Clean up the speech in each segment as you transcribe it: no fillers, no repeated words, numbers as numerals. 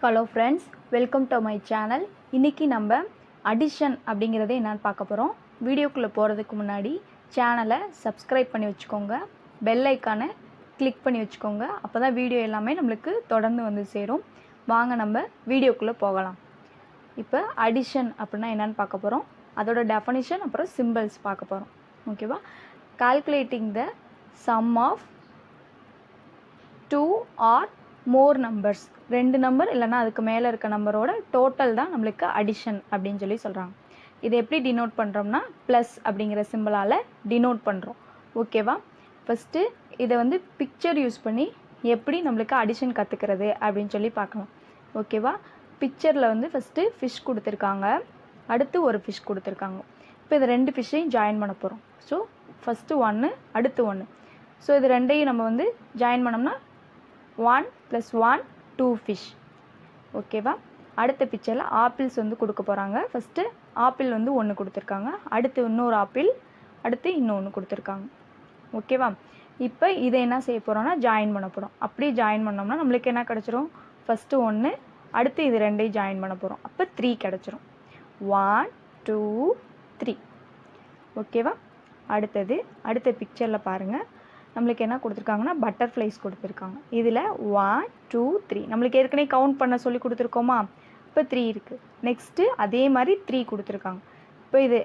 Hello friends, welcome to my channel. இன்றைக்கி நம்ம addition அப்படிங்கிறத என்னென்னு பார்க்க போகிறோம். வீடியோக்குள்ளே போகிறதுக்கு முன்னாடி சேனலை சப்ஸ்கிரைப் பண்ணி வச்சுக்கோங்க, பெல் ஐக்கானை கிளிக் பண்ணி வச்சுக்கோங்க. அப்போ தான் வீடியோ எல்லாமே நம்மளுக்கு தொடர்ந்து வந்து சேரும். வாங்க நம்ம வீடியோக்குள்ளே போகலாம். இப்போ அடிஷன் அப்படின்னா என்னென்னு பார்க்க போகிறோம். அதோட டெஃபனிஷன் அப்புறம் சிம்பிள்ஸ் பார்க்க போகிறோம். ஓகேவா? Calculating the sum of 2 or more numbers, 2 number இல்லைனா அதுக்கு மேலே இருக்க நம்பரோட டோட்டல் தான் நம்மளுக்கு அடிஷன் அப்படின்னு சொல்கிறாங்க. இதை எப்படி டினோட் பண்ணுறோம்னா ப்ளஸ் அப்படிங்கிற சிம்பிளால் டினோட் பண்ணுறோம். ஓகேவா? ஃபஸ்ட்டு இதை வந்து பிக்சர் யூஸ் பண்ணி எப்படி நம்மளுக்கு அடிஷன் கற்றுக்கிறது அப்படின்னு பார்க்கலாம். ஓகேவா? பிக்சரில் வந்து ஃபஸ்ட்டு ஃபிஷ் கொடுத்துருக்காங்க, அடுத்து ஒரு ஃபிஷ் கொடுத்துருக்காங்க. இப்போ இது 2 ஃபிஷ்ஷையும் ஜாயின் பண்ண போகிறோம். ஸோ ஃபஸ்ட்டு 1 அடுத்து 1. ஸோ இது ரெண்டையும் நம்ம வந்து ஜாயின் பண்ணோம்னா 1 + 1 2 ஃபிஷ். ஓகேவா? அடுத்த பிக்சரில் ஆப்பிள்ஸ் வந்து கொடுக்க போகிறாங்க. ஃபஸ்ட்டு ஆப்பிள் வந்து 1 கொடுத்துருக்காங்க, அடுத்து இன்னொரு ஆப்பிள், அடுத்து இன்னொன்று கொடுத்துருக்காங்க. ஓகேவா? இப்போ இதை என்ன செய்ய போகிறோம்னா ஜாயின் பண்ண போகிறோம். அப்படியே ஜாயின் பண்ணோம்னா நம்மளுக்கு என்ன கிடச்சிரும்? ஃபஸ்ட்டு 1, அடுத்து இது 2ஐயும் ஜாயின் பண்ண போகிறோம். அப்போ 3 கிடச்சிரும். 1 2 3. ஓகேவா? அடுத்த பிக்சரில் பாருங்கள், நம்மளுக்கு என்ன கொடுத்துருக்காங்கன்னா பட்டர்ஃப்ளைஸ் கொடுத்துருக்காங்க. இதில் 1 2 3 நம்மளுக்கு ஏற்கனவே கவுண்ட் பண்ண சொல்லி கொடுத்துருக்கோமா? இப்போ 3 இருக்குது. நெக்ஸ்ட்டு அதே மாதிரி 3 கொடுத்துருக்காங்க. இப்போ இது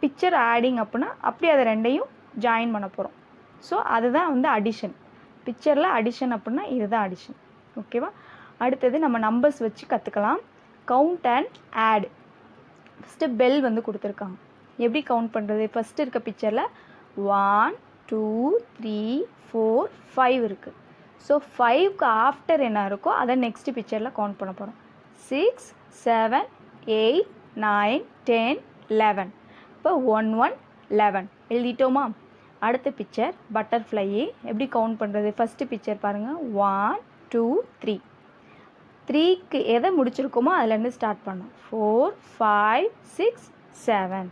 பிக்சர் ஆடிங் அப்படின்னா அப்படியே அதை 2ஐயும் ஜாயின் பண்ண போகிறோம். ஸோ அதுதான் வந்து அடிஷன். பிக்சரில் அடிஷன் அப்படின்னா இதுதான் அடிஷன். ஓகேவா? அடுத்தது நம்ம நம்பர்ஸ் வச்சு கற்றுக்கலாம். Count and add. First bell வந்து கொடுத்துருக்காங்க. எப்படி கவுண்ட் பண்ணுறது? ஃபஸ்ட்டு இருக்க பிக்சரில் 1 2 3 4 5 இருக்குது. ஸோ 5க்கு ஆஃப்டர் என்ன இருக்கோ அதை நெக்ஸ்ட் பிக்சரில் கவுண்ட் பண்ண போகிறோம். 6 7 8 9 10 11. இப்போ 1 1 11 எழுதிட்டோமா? அடுத்த பிக்சர் பட்டர்ஃப்ளை. எப்படி கவுண்ட் பண்ணுறது? ஃபஸ்ட்டு பிக்சர் பாருங்கள், 1 2 3. 3க்கு எதை முடிச்சிருக்கோமோ அதுலேருந்து ஸ்டார்ட் பண்ணோம். 4 5 6 7.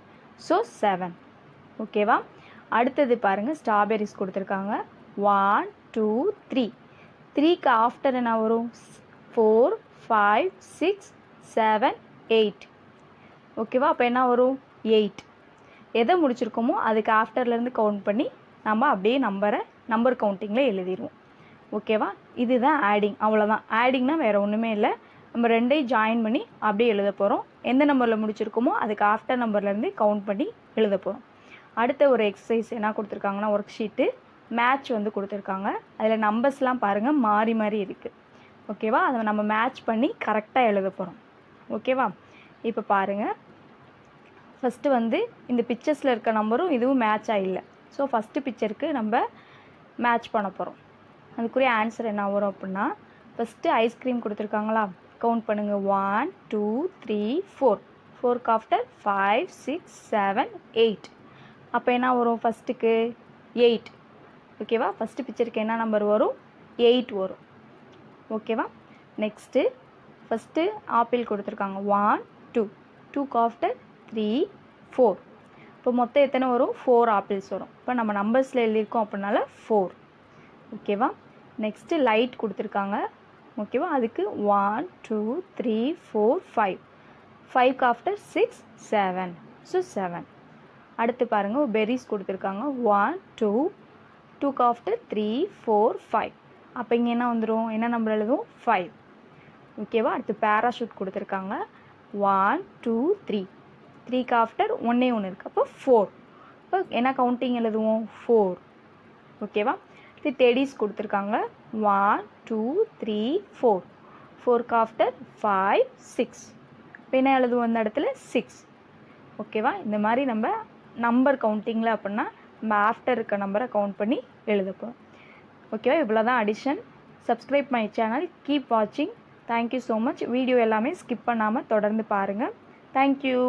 ஸோ 7. ஓகேவா? அடுத்தது பாருங்கள், ஸ்ட்ராபெரிஸ் கொடுத்துருக்காங்க. 1 2 3. 3க்கு ஆஃப்டர் என்ன வரும்? 4 5 6 7 8. ஓகேவா? அப்போ என்ன வரும்? 8. எதை முடிச்சிருக்கோமோ அதுக்கு ஆஃப்டர்லேருந்து கவுண்ட் பண்ணி நம்ம அப்படியே நம்பர் கவுண்டிங்கில் எழுதிடுவோம். ஓகேவா? இதுதான் ஆடிங். அவ்வளோதான். ஆடிங்னா வேறு ஒன்றுமே இல்லை. நம்ம 2ஐயும் ஜாயின் பண்ணி அப்படியே எழுத போகிறோம். எந்த நம்பரில் முடிச்சிருக்கோமோ அதுக்கு ஆஃப்டர் நம்பர்லேருந்து கவுண்ட் பண்ணி எழுத போகிறோம். அடுத்த ஒரு எக்ஸசைஸ் என்ன கொடுத்துருக்காங்கன்னா ஒர்க் ஷீட்டு மேட்ச் வந்து கொடுத்துருக்காங்க. அதில் நம்பர்ஸ்லாம் பாருங்கள் மாறி மாறி இருக்குது. ஓகேவா? அதை நம்ம மேட்ச் பண்ணி கரெக்டாக எழுத போகிறோம். ஓகேவா? இப்போ பாருங்கள், ஃபஸ்ட்டு வந்து இந்த பிக்சர்ஸில் இருக்க நம்பரும் இதுவும் மேட்சாக இல்லை. ஸோ ஃபஸ்ட்டு பிக்சருக்கு நம்ம மேட்ச் பண்ண போகிறோம். அதுக்குரிய ஆன்சர் என்ன வரும் அப்படின்னா, ஃபஸ்ட்டு ஐஸ்கிரீம் கொடுத்துருக்காங்களா? கவுண்ட் பண்ணுங்கள். 1 2 3 4. 4க்கு ஆஃப்டர் 5 6 7 8. அப்போ என்ன வரும்? ஃபஸ்ட்டுக்கு 8. ஓகேவா? ஃபஸ்ட்டு பிக்சருக்கு என்ன நம்பர் வரும்? 8 வரும். ஓகேவா? நெக்ஸ்ட்டு ஃபஸ்ட்டு ஆப்பிள் கொடுத்துருக்காங்க. 1 2. 2க்கு ஆஃப்டர் 3 4. இப்போ மொத்தம் எத்தனை வரும்? 4 ஆப்பிள்ஸ் வரும். இப்போ நம்ம நம்பர்ஸில் எழுதியிருக்கோம் அப்படின்னால 4. ஓகேவா? நெக்ஸ்ட்டு லைட் கொடுத்துருக்காங்க. ஓகேவா? அதுக்கு 1 2 3 4 5. 5க்கு ஆஃப்டர் 6 7. ஸோ 7. அடுத்து பாருங்கள், பெரிஸ் கொடுத்துருக்காங்க. 1 2. 2க்கு ஆஃப்டர் 3 4 5. அப்போ இங்கே என்ன வந்துடும்? என்ன நம்பர் எழுதுவோம்? 5. ஓகேவா? அடுத்து பேராஷூட் கொடுத்துருக்காங்க. 1 2 3. 3க்கு ஆஃப்டர் 1 இருக்குது. அப்போ 4. இப்போ என்ன கவுண்டிங் எழுதுவோம்? 4. ஓகேவா? இது டெடிஸ் கொடுத்துருக்காங்க. 1 2 3 4. 4க்கு ஆஃப்டர் 5 6. இப்போ என்ன எழுதுவோம் இந்த இடத்துல? 6. ஓகேவா? இந்த மாதிரி நம்ம நம்பர் கவுண்டிங்கில் அப்படின்னா நம்ம ஆஃப்டர் இருக்க நம்பரை கவுண்ட் பண்ணி எழுதப்போம். ஓகேவா? இவ்வளோ தான் addition. Subscribe my channel. Keep வாட்சிங். Thank you so much. வீடியோ எல்லாமே ஸ்கிப் பண்ணாமல் தொடர்ந்து பாருங்கள். தேங்க்யூ.